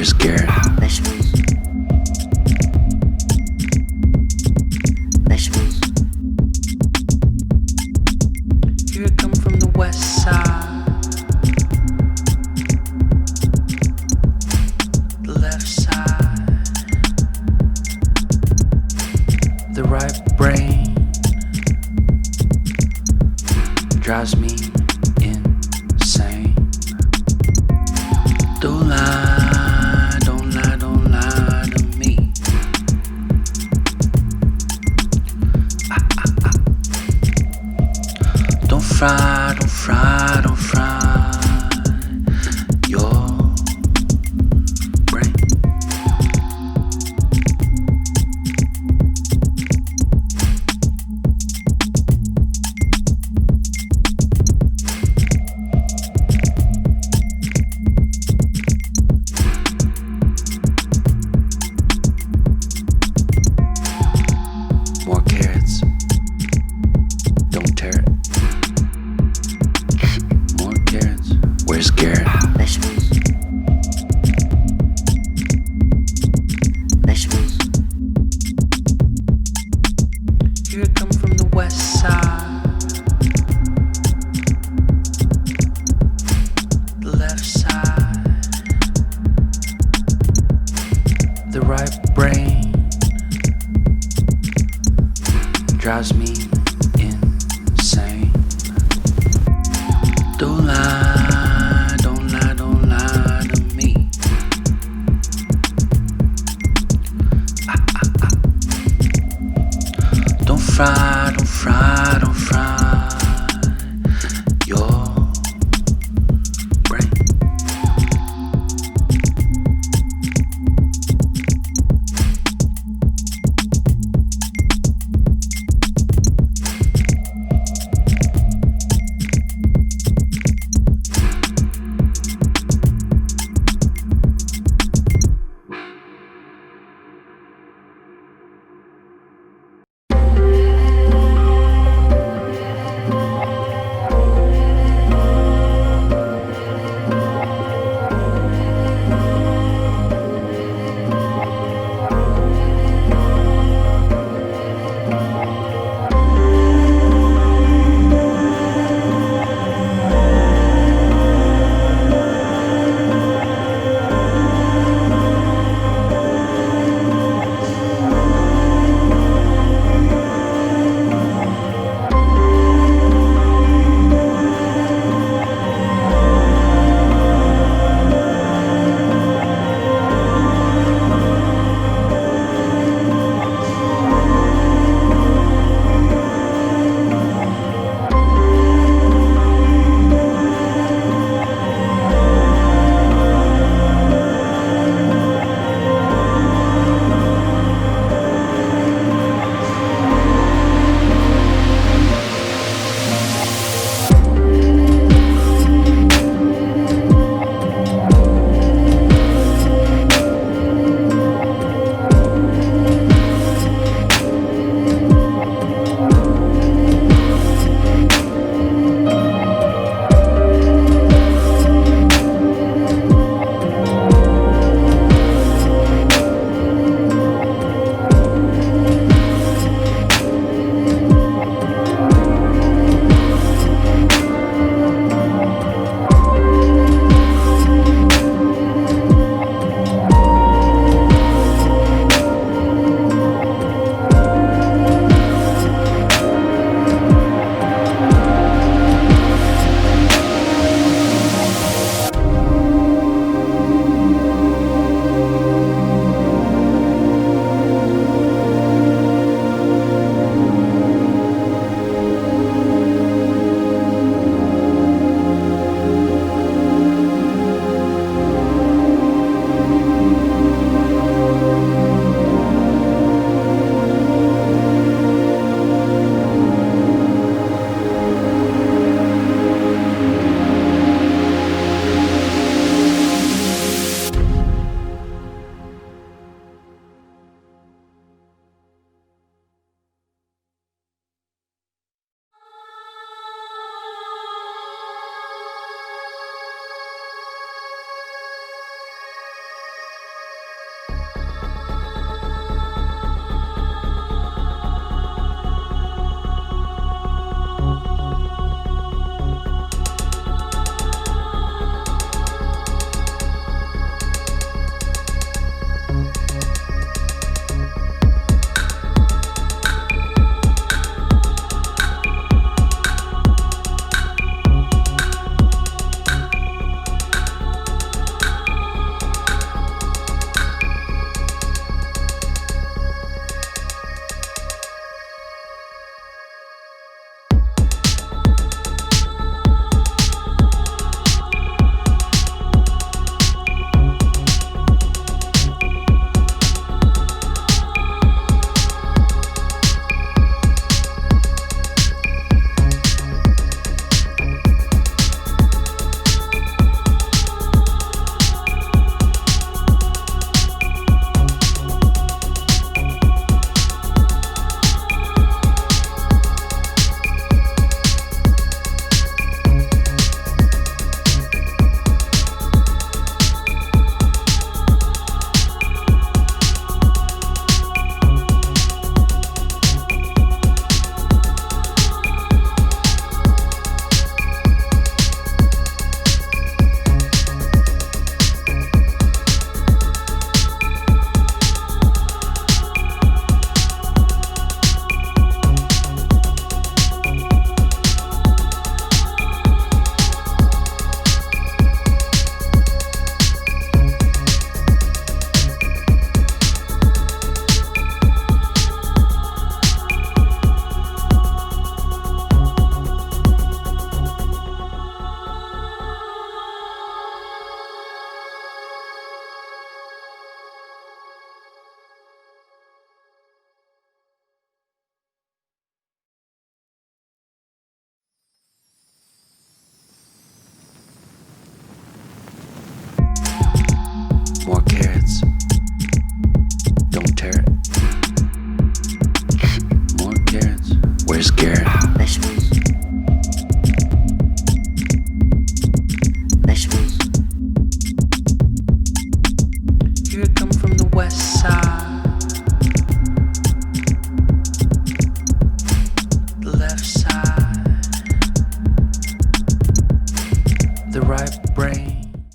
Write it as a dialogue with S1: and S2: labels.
S1: Where's Garrett?
S2: Vegetables. Vegetables.
S1: Here I come from the west side, the left side, the right brain drives me insane. Don't lie, don't lie, don't lie to me. Don't fry, don't fry, don't fry your brain. More carrots. Don't tear it. More carrots. Where's Garrett?
S2: Vegetables. Vegetables.
S1: Here I come from the west side, the left side, the right brain drives me insane. Don't lie, don't lie, don't lie to me. Don't fry, don't fry, don't fry your brain. more carrots.